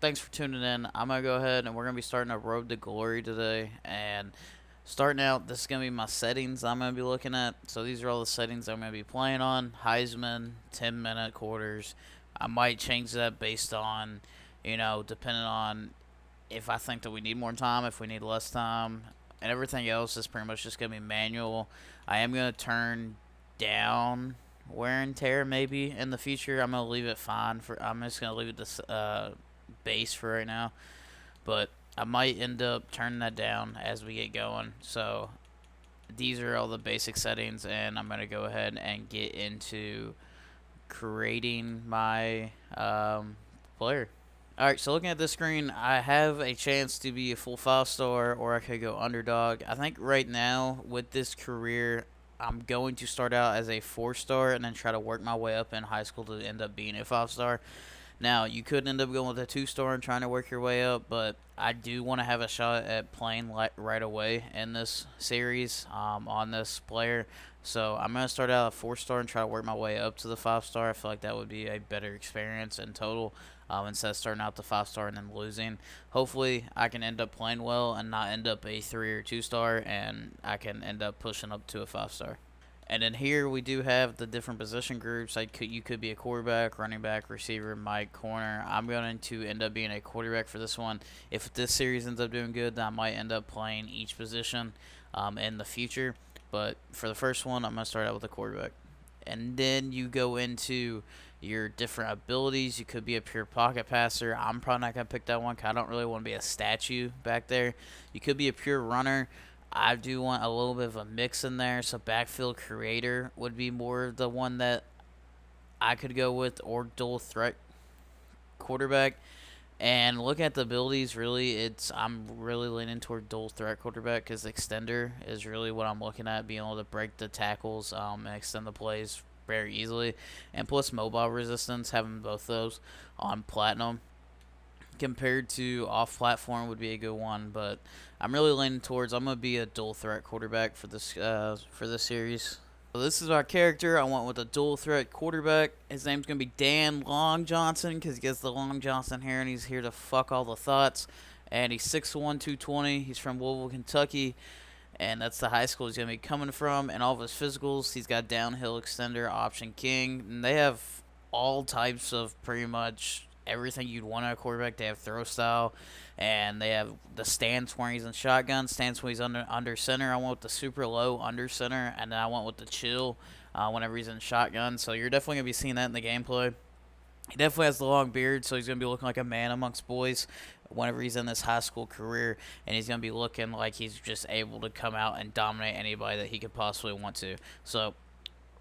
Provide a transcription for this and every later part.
Thanks for tuning in. I'm going to go ahead and we're going to be starting a Road to Glory today. And starting out, this is going to be my settings I'm going to be looking at. So these are all the settings I'm going to be playing on. Heisman, 10-minute quarters. I might change that based on, depending on if I think that we need more time, if we need less time. And everything else is pretty much just going to be manual. I am going to turn down wear and tear maybe in the future. I'm going to leave it fine. I'm just going to leave it this base for right now, but I might end up turning that down as we get going. So these are all the basic settings, and I'm going to go ahead and get into creating my player. Alright, so looking at this screen, I have a chance to be a full 5-star, or I could go underdog. I think right now, with this career, I'm going to start out as a 4-star and then try to work my way up in high school to end up being a 5-star. Now, you could end up going with a 2-star and trying to work your way up, but I do want to have a shot at playing right away in this series on this player. So I'm going to start out at 4-star and try to work my way up to the 5-star. I feel like that would be a better experience in total instead of starting out the 5-star and then losing. Hopefully, I can end up playing well and not end up a 3 or 2-star, and I can end up pushing up to a 5-star. And then here we do have the different position groups. You could be a quarterback, running back, receiver, Mike, corner. I'm going to end up being a quarterback for this one. If this series ends up doing good, then I might end up playing each position in the future. But for the first one, I'm going to start out with a quarterback. And then you go into your different abilities. You could be a pure pocket passer. I'm probably not going to pick that one because I don't really want to be a statue back there. You could be a pure runner. I do want a little bit of a mix in there, so backfield creator would be more the one that I could go with, or dual threat quarterback. And looking at the abilities, really, I'm really leaning toward dual threat quarterback because extender is really what I'm looking at, being able to break the tackles and extend the plays very easily, and plus mobile resistance, having both those on platinum compared to off platform would be a good one, but I'm really leaning towards I'm gonna be a dual threat quarterback for this series. So this is our character. I went with a dual threat quarterback. His name's gonna be Dan Long Johnson because he gets the Long Johnson hair and he's here to fuck all the thoughts. And he's 6'1", 220. He's from Louisville, Kentucky, and that's the high school he's gonna be coming from. And all of his physicals, he's got downhill extender, option king, and they have all types of pretty much everything you'd want in a quarterback. They have throw style, and they have the stance where he's in shotgun, stance where he's under center. I went with the super low under center, and then I went with the chill whenever he's in shotgun. So you're definitely gonna be seeing that in the gameplay. He definitely has the long beard, so he's gonna be looking like a man amongst boys whenever he's in this high school career, and he's gonna be looking like he's just able to come out and dominate anybody that he could possibly want to. So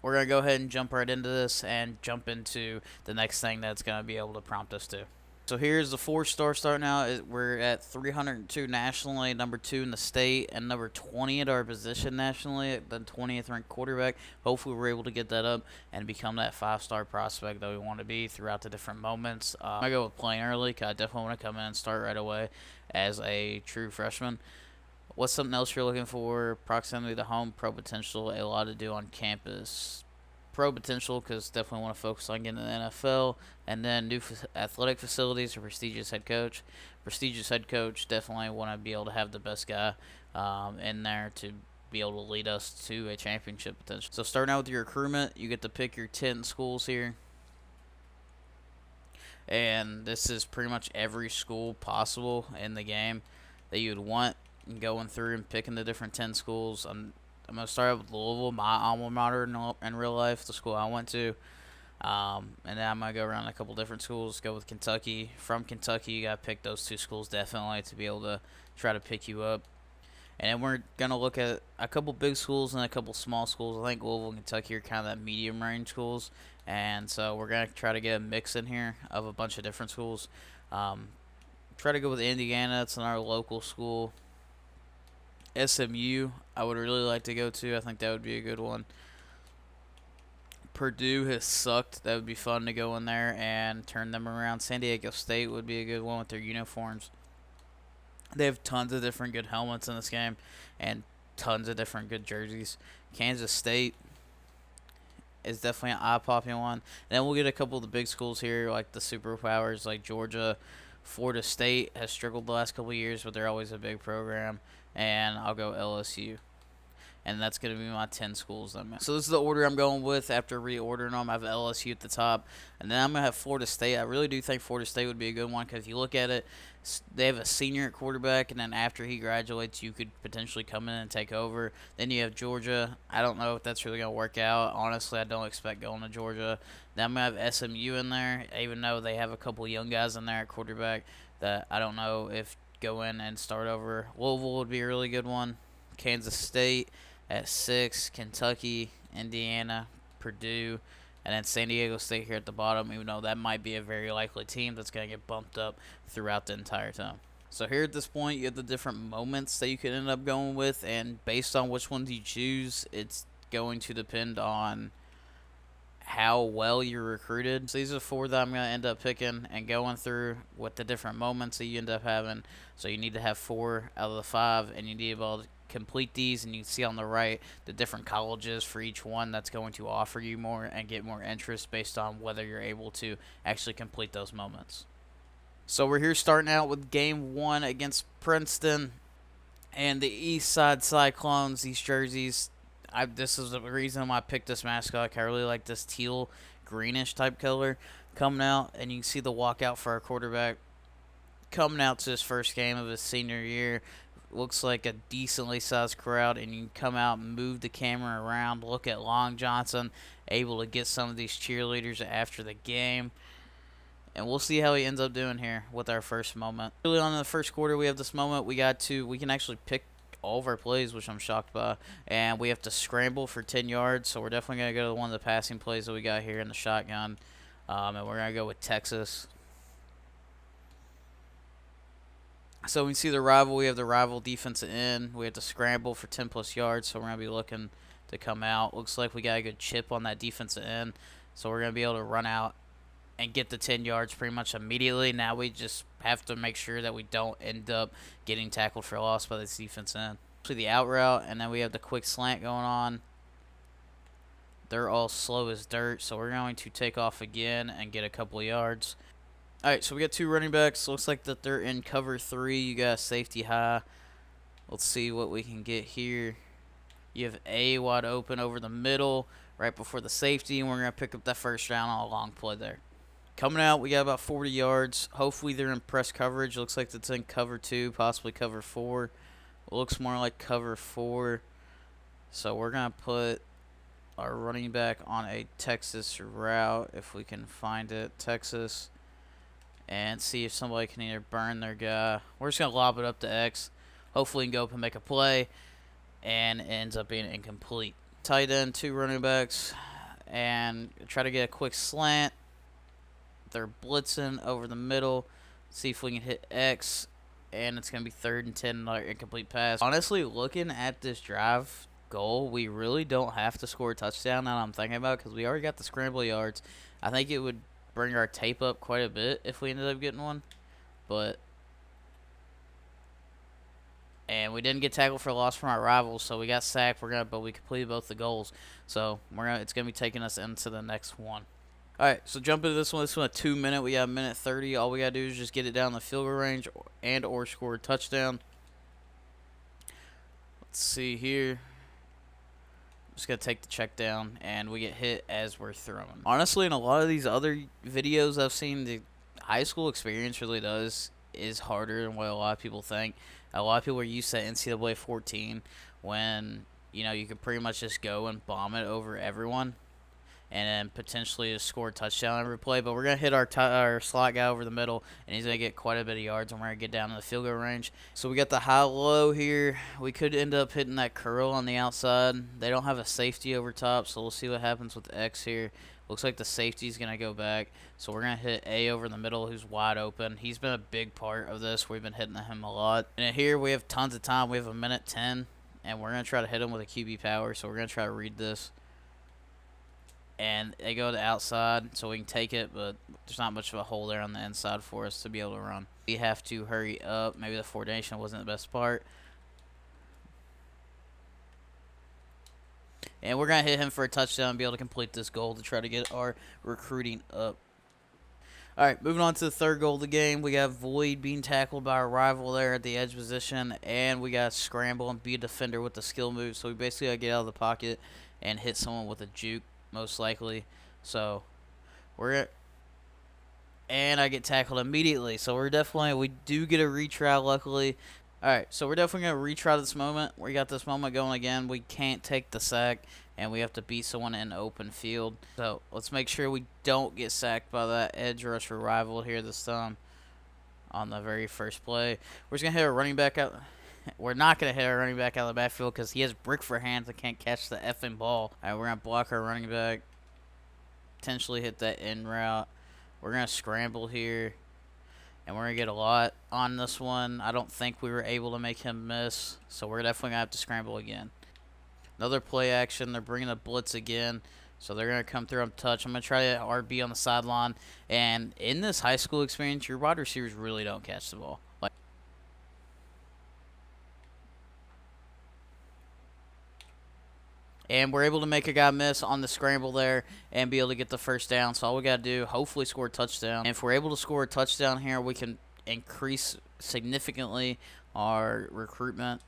we're going to go ahead and jump right into this and jump into the next thing that's going to be able to prompt us to. So here's the 4-star starting out. We're at 302 nationally, number 2 in the state, and number 20 at our position nationally, the 20th ranked quarterback. Hopefully we're able to get that up and become that 5-star prospect that we want to be throughout the different moments. I go with playing early because I definitely want to come in and start right away as a true freshman. What's something else you're looking for? Proximity to home, pro potential, a lot to do on campus. Pro potential because definitely want to focus on getting to the NFL, and then new athletic facilities, a prestigious head coach. Prestigious head coach, definitely want to be able to have the best guy in there to be able to lead us to a championship potential. So starting out with your recruitment, you get to pick your 10 schools here, and this is pretty much every school possible in the game that you would want, and going through and picking the different 10 schools. I'm going to start with Louisville, my alma mater in real life, the school I went to. And then I'm going to go around a couple different schools. Go with Kentucky. From Kentucky, you got to pick those two schools definitely to be able to try to pick you up. And then we're going to look at a couple big schools and a couple small schools. I think Louisville and Kentucky are kind of that medium range schools. And so we're going to try to get a mix in here of a bunch of different schools. Try to go with Indiana. It's another local school. SMU, I would really like to go to. I think that would be a good one. Purdue has sucked. That would be fun to go in there and turn them around. San Diego State would be a good one with their uniforms. They have tons of different good helmets in this game and tons of different good jerseys. Kansas State is definitely an eye-popping one. And then we'll get a couple of the big schools here, like the superpowers, like Georgia, Florida State has struggled the last couple of years, but they're always a big program. And I'll go LSU. And that's going to be my 10 schools. So this is the order I'm going with after reordering them. I have LSU at the top, and then I'm going to have Florida State. I really do think Florida State would be a good one because if you look at it, they have a senior at quarterback, and then after he graduates, you could potentially come in and take over. Then you have Georgia. I don't know if that's really going to work out. Honestly, I don't expect going to Georgia. Then I'm going to have SMU in there, even though they have a couple young guys in there at quarterback that I don't know if go in and start over. Louisville would be a really good one. Kansas State at 6, Kentucky, Indiana, Purdue, and then San Diego State here at the bottom, even though that might be a very likely team that's going to get bumped up throughout the entire time. So here at this point, you have the different moments that you could end up going with, and based on which ones you choose, it's going to depend on how well you're recruited. So these are 4 that I'm going to end up picking and going through with the different moments that you end up having. So you need to have 4 out of the 5, and you need to be able to complete these, and you can see on the right the different colleges for each one that's going to offer you more and get more interest based on whether you're able to actually complete those moments. So we're here starting out with game 1 against Princeton and the East Side Cyclones. These jerseys, this is the reason why I picked this mascot. I really like this teal greenish type color coming out, and you can see the walkout for our quarterback coming out to his first game of his senior year. Looks like a decently sized crowd, and you can come out and move the camera around. Look at Long Johnson, able to get some of these cheerleaders after the game. And we'll see how he ends up doing here with our first moment. Early on in the first quarter, we have this moment. We can actually pick all of our plays, which I'm shocked by. And we have to scramble for 10 yards, so we're definitely going to go to one of the passing plays that we got here in the shotgun. And we're going to go with Texas. So we see the rival. We have the rival defensive end. We have to scramble for 10-plus yards, so we're going to be looking to come out. Looks like we got a good chip on that defensive end, so we're going to be able to run out and get the 10 yards pretty much immediately. Now we just have to make sure that we don't end up getting tackled for a loss by this defensive end. Actually, the out route, and then we have the quick slant going on. They're all slow as dirt, so we're going to take off again and get a couple of yards. All right, so we got 2 running backs. Looks like that they're in cover 3. You got a safety high. Let's see what we can get here. You have A wide open over the middle right before the safety, and we're going to pick up that first down on a long play there. Coming out, we got about 40 yards. Hopefully they're in press coverage. Looks like it's in cover 2, possibly cover 4. It looks more like cover 4. So we're going to put our running back on a Texas route if we can find it. Texas. And see if somebody can either burn their guy. We're just going to lob it up to X. Hopefully he can go up and make a play. And it ends up being incomplete. Tight end, 2 running backs. And try to get a quick slant. They're blitzing over the middle. See if we can hit X. And it's going to be 3rd and 10, another incomplete pass. Honestly, looking at this drive goal, we really don't have to score a touchdown now I'm thinking about it because we already got the scramble yards. I think it would bring our tape up quite a bit if we ended up getting one, and we didn't get tackled for a loss from our rivals, so we got sacked. But we completed both the goals, so it's gonna be taking us into the next one. All right, so jump into this one. This one a 2-minute. We got 1:30. All we gotta do is just get it down the field goal range or score a touchdown. Let's see here. Just going to take the check down, and we get hit as we're throwing. Honestly, in a lot of these other videos I've seen, the high school experience really is harder than what a lot of people think. A lot of people are used to NCAA 14 when, you could pretty much just go and bomb it over everyone and then potentially just score a touchdown every play. But we're going to hit our slot guy over the middle, and he's going to get quite a bit of yards, and we're going to get down to the field goal range. So we got the high-low here. We could end up hitting that curl on the outside. They don't have a safety over top, so we'll see what happens with X here. Looks like the safety's going to go back. So we're going to hit A over the middle, who's wide open. He's been a big part of this. We've been hitting him a lot. And here we have tons of time. We have 1:10, and we're going to try to hit him with a QB power. So we're going to try to read this. And they go to the outside, so we can take it, but there's not much of a hole there on the inside for us to be able to run. We have to hurry up. Maybe the formation wasn't the best part. And we're going to hit him for a touchdown and be able to complete this goal to try to get our recruiting up. All right, moving on to the third goal of the game. We got Void being tackled by our rival there at the edge position, and we got scramble and be a defender with the skill move. So we basically got to get out of the pocket and hit someone with a juke, most likely. So we're and I get tackled immediately. So we do get a retry, luckily. All right, so we're definitely going to retry this moment. We got this moment going again. We can't take the sack, and we have to beat someone in open field. So let's make sure we don't get sacked by that edge rush rival here this time on the very first play. We're just going to hit a running back out. We're not going to hit our running back out of the backfield because he has brick for hands and can't catch the effing ball. All right, we're going to block our running back, potentially hit that in route. We're going to scramble here. And we're going to get a lot on this one. I don't think we were able to make him miss. So we're definitely going to have to scramble again. Another play action. They're bringing a blitz again. So they're going to come through on touch. I'm going to try to RB on the sideline. And in this high school experience, your wide receivers really don't catch the ball. And we're able to make a guy miss on the scramble there and be able to get the first down. So all we got to do, hopefully score a touchdown. And if we're able to score a touchdown here, we can increase significantly our recruitment.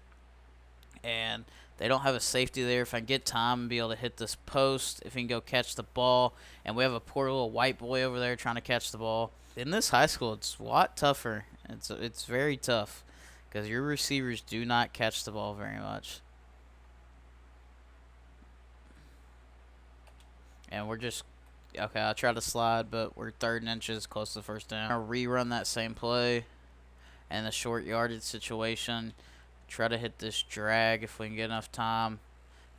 And they don't have a safety there. If I can get time and be able to hit this post, if he can go catch the ball. And we have a poor little white boy over there trying to catch the ball. In this high school, it's a lot tougher. It's very tough because your receivers do not catch the ball very much. And we're just, okay, I'll try to slide, but we're 3rd and inches close to the first down. I'll rerun that same play and the short yardage situation. Try to hit this drag if we can get enough time.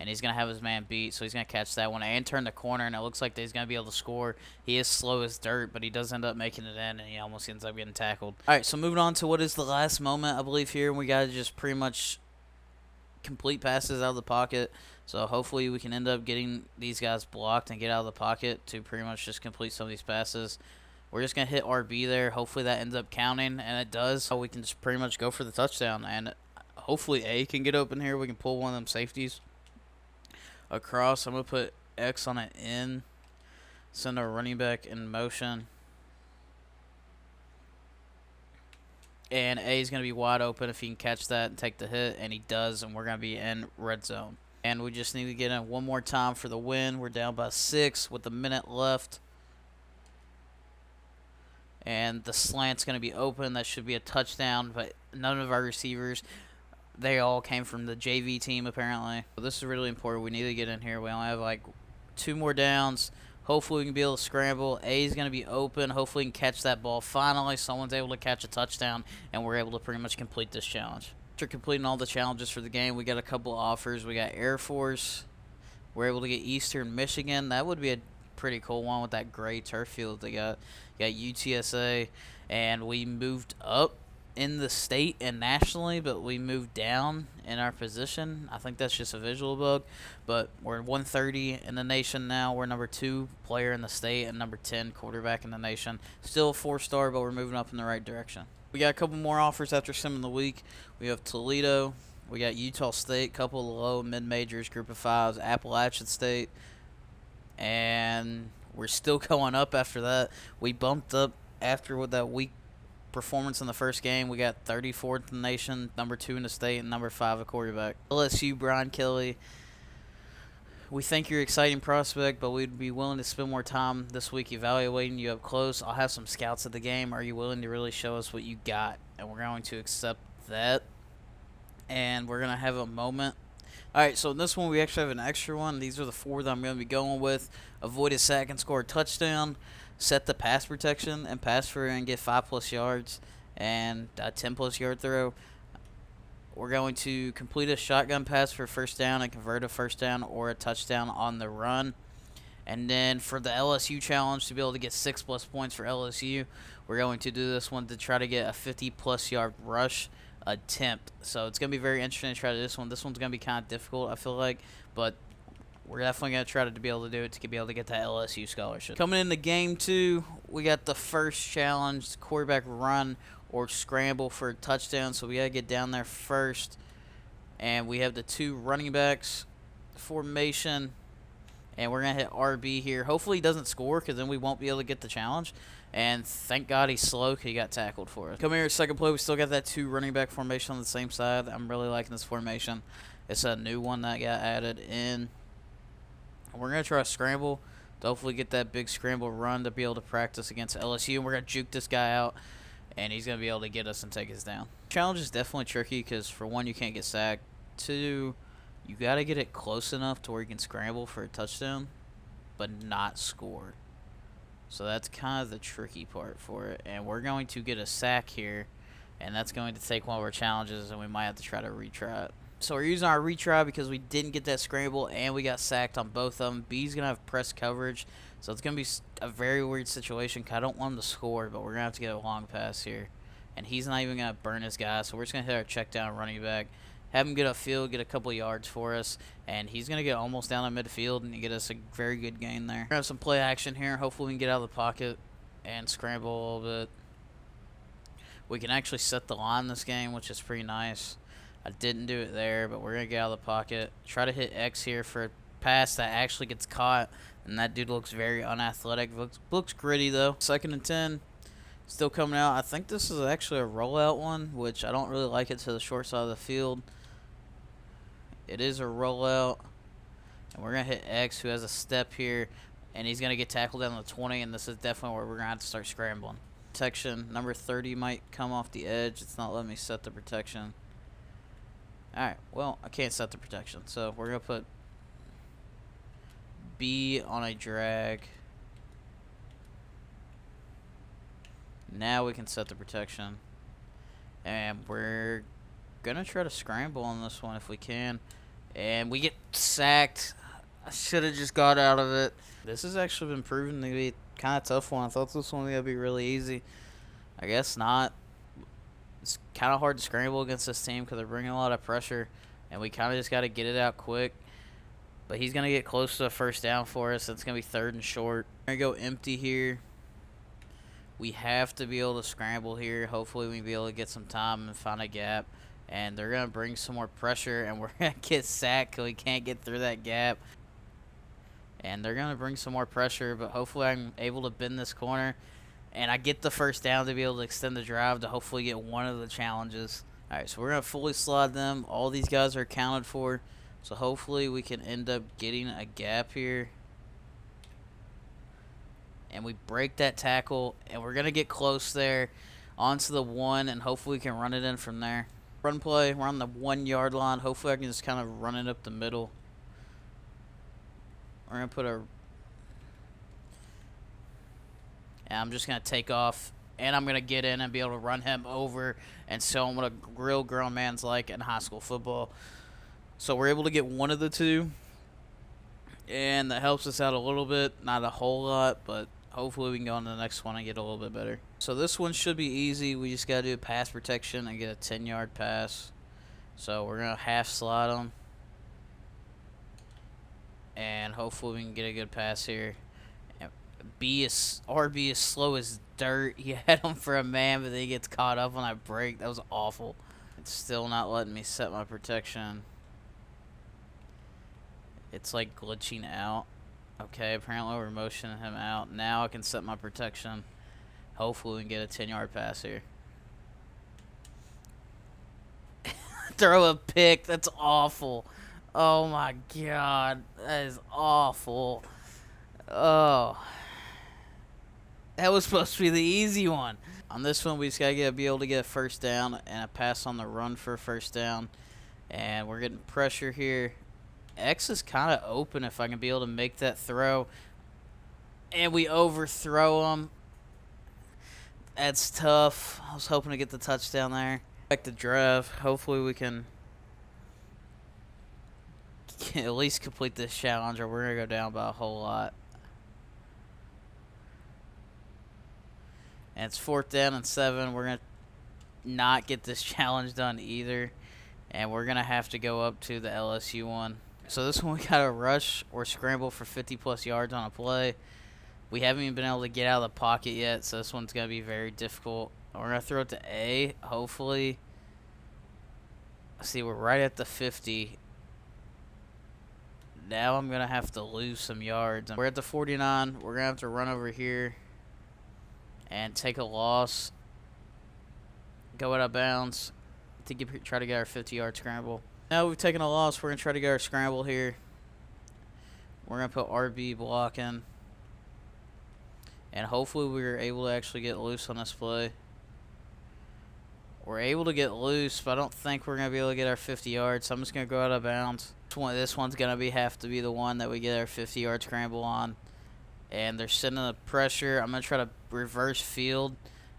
And he's going to have his man beat, so he's going to catch that one and turn the corner, and it looks like he's going to be able to score. He is slow as dirt, but he does end up making it in, and he almost ends up getting tackled. All right, so moving on to what is the last moment, I believe, here. We got to just pretty much complete passes out of the pocket. So hopefully we can end up getting these guys blocked and get out of the pocket to pretty much just complete some of these passes. We're just going to hit RB there. Hopefully that ends up counting, and it does. So we can just pretty much go for the touchdown. And hopefully A can get open here. We can pull one of them safeties across. I'm going to put X on it in. Send our running back in motion. And A is going to be wide open if he can catch that and take the hit. And he does, and we're going to be in red zone. And we just need to get in one more time for the win. We're down by 6 with a minute left. And the slant's going to be open. That should be a touchdown, but none of our receivers, they all came from the JV team apparently. So this is really important. We need to get in here. We only have like 2 more downs. Hopefully we can be able to scramble. A is going to be open. Hopefully we can catch that ball. Finally, someone's able to catch a touchdown, and we're able to pretty much complete this challenge. After completing all the challenges for the game, we got a couple offers. We got Air Force. We're able to get Eastern Michigan. That would be a pretty cool one with that gray turf field they got. You got UTSA, and we moved up in the state and nationally, but we moved down in our position. I think that's just a visual bug, but we're 130 in the nation now. We're number 2 player in the state and number 10 quarterback in the nation. Still a 4-star, but we're moving up in the right direction. We got a couple more offers after Sim of the Week. We have Toledo. We got Utah State, couple of low mid-majors, group of 5s, Appalachian State. And we're still going up after that. We bumped up after with that weak performance in the first game. We got 34th in the nation, number 2 in the state, and number 5 a quarterback. LSU, Brian Kelly. We think you're an exciting prospect, but we'd be willing to spend more time this week evaluating you up close. I'll have some scouts at the game. Are you willing to really show us what you got? And we're going to accept that. And we're going to have a moment. All right, so in this one, we actually have an extra one. These are the 4 that I'm going to be going with. Avoid a sack and score a touchdown. Set the pass protection and pass for and get 5+ yards and a 10+ yard throw. We're going to complete a shotgun pass for first down and convert a first down or a touchdown on the run. And then for the LSU challenge, to be able to get 6+ points for LSU, we're going to do this one to try to get a 50+ yard rush attempt. So it's going to be very interesting to try this one. This one's going to be kind of difficult, I feel like, but we're definitely going to try to be able to do it to be able to get that LSU scholarship. Coming into game 2, we got the first challenge, quarterback run or scramble for a touchdown. So we got to get down there first. And we have the 2 running backs formation. And we're going to hit RB here. Hopefully he doesn't score, because then we won't be able to get the challenge. And thank God he's slow, because he got tackled for us. Come here, second play. We still got that 2 running back formation on the same side. I'm really liking this formation. It's a new one that got added in. We're going to try a scramble to hopefully get that big scramble run to be able to practice against LSU. And we're going to juke this guy out, and he's going to be able to get us and take us down. Challenge is definitely tricky because, for one, you can't get sacked. 2, you got to get it close enough to where you can scramble for a touchdown but not score. So that's kind of the tricky part for it. And we're going to get a sack here, and that's going to take one of our challenges, and we might have to try to retry it. So we're using our retry because we didn't get that scramble, and we got sacked on both of them. B's going to have press coverage, so it's going to be a very weird situation because I don't want him to score, but we're going to have to get a long pass here. And he's not even going to burn his guy, so we're just going to hit our check down running back, have him get upfield, get a couple yards for us, and he's going to get almost down the midfield and get us a very good gain there. We're going to have some play action here. Hopefully we can get out of the pocket and scramble a little bit. We can actually set the line this game, which is pretty nice. I didn't do it there, but we're going to get out of the pocket. Try to hit X here for a pass that actually gets caught, and that dude looks very unathletic. Looks gritty, though. 2nd and 10. Still coming out. I think this is actually a rollout one, which I don't really like it to the short side of the field. It is a rollout. And we're going to hit X, who has a step here, and he's going to get tackled down to the 20, and this is definitely where we're going to have to start scrambling. Protection. Number 30 might come off the edge. It's not letting me set the protection. Alright, well, I can't set the protection, so we're going to put B on a drag. Now we can set the protection. And we're going to try to scramble on this one if we can. And we get sacked. I should have just got out of it. This has actually been proven to be kind of tough one. I thought this one was going to be really easy. I guess not. It's kind of hard to scramble against this team because they're bringing a lot of pressure, and we kind of just got to get it out quick. But he's going to get close to a first down for us. It's going to be 3rd and short. We're going to go empty here. We have to be able to scramble here. Hopefully we can be able to get some time and find a gap. And they're going to bring some more pressure, and we're going to get sacked because we can't get through that gap. And they're going to bring some more pressure, but hopefully I'm able to bend this corner. And I get the first down to be able to extend the drive to hopefully get one of the challenges. All right, so we're going to fully slide them. All these guys are accounted for. So hopefully we can end up getting a gap here. And we break that tackle. And we're going to get close there onto the 1. And hopefully we can run it in from there. Run play. We're on the 1-yard line. Hopefully I can just kind of run it up the middle. We're going to put a... And I'm just going to take off, and I'm going to get in and be able to run him over and show him what a real grown man's like in high school football. So we're able to get one of the 2, and that helps us out a little bit. Not a whole lot, but hopefully we can go on to the next one and get a little bit better. So this one should be easy. We just got to do pass protection and get a 10-yard pass. So we're going to half slide them, and hopefully we can get a good pass here. RB is slow as dirt. He had him for a man, but then he gets caught up on that break. That was awful. It's still not letting me set my protection. It's like glitching out. Okay, apparently we're motioning him out. Now I can set my protection. Hopefully we can get a 10-yard pass here. Throw a pick. That's awful. Oh my God. That is awful. Oh. That was supposed to be the easy one. On this one, we just got to be able to get a first down and a pass on the run for a first down. And we're getting pressure here. X is kind of open if I can be able to make that throw. And we overthrow him. That's tough. I was hoping to get the touchdown there. Back to drive. Hopefully we can at least complete this challenge, or we're going to go down by a whole lot. And it's 4th down and 7. We're going to not get this challenge done either. And we're going to have to go up to the LSU one. So this one we got to rush or scramble for 50-plus yards on a play. We haven't even been able to get out of the pocket yet, so this one's going to be very difficult. We're going to throw it to A, hopefully. See, we're right at the 50. Now I'm going to have to lose some yards. We're at the 49. We're going to have to run over here and take a loss. Go out of bounds to try to get our 50-yard scramble. Now we've taken a loss. We're going to try to get our scramble here. We're going to put RB blocking. And hopefully we're able to actually get loose on this play. We're able to get loose, but I don't think we're going to be able to get our 50 yards. So I'm just going to go out of bounds. This one's going to have to be the one that we get our 50-yard scramble on. And they're sending the pressure. I'm going to try to reverse field.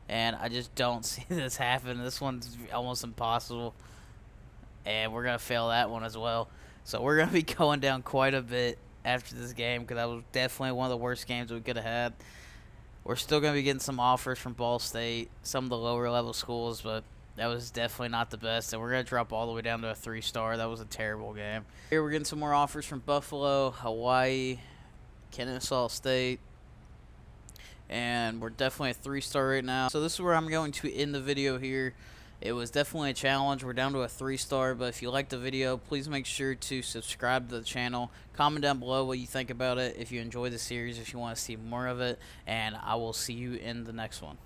And I just don't see this happen. This one's almost impossible. And we're going to fail that one as well. So we're going to be going down quite a bit after this game, because that was definitely one of the worst games we could have had. We're still going to be getting some offers from Ball State, some of the lower level schools, but that was definitely not the best. And we're going to drop all the way down to a 3-star. That was a terrible game. Here we're getting some more offers from Buffalo, Hawaii, Kennesaw State. And we're definitely a 3-star right now. So this is where I'm going to end the video here. It was definitely a challenge. We're down to a 3-star, but if you liked the video, please make sure to subscribe to the channel. Comment down below what you think about it, if you enjoy the series, if you want to see more of it, and I will see you in the next one.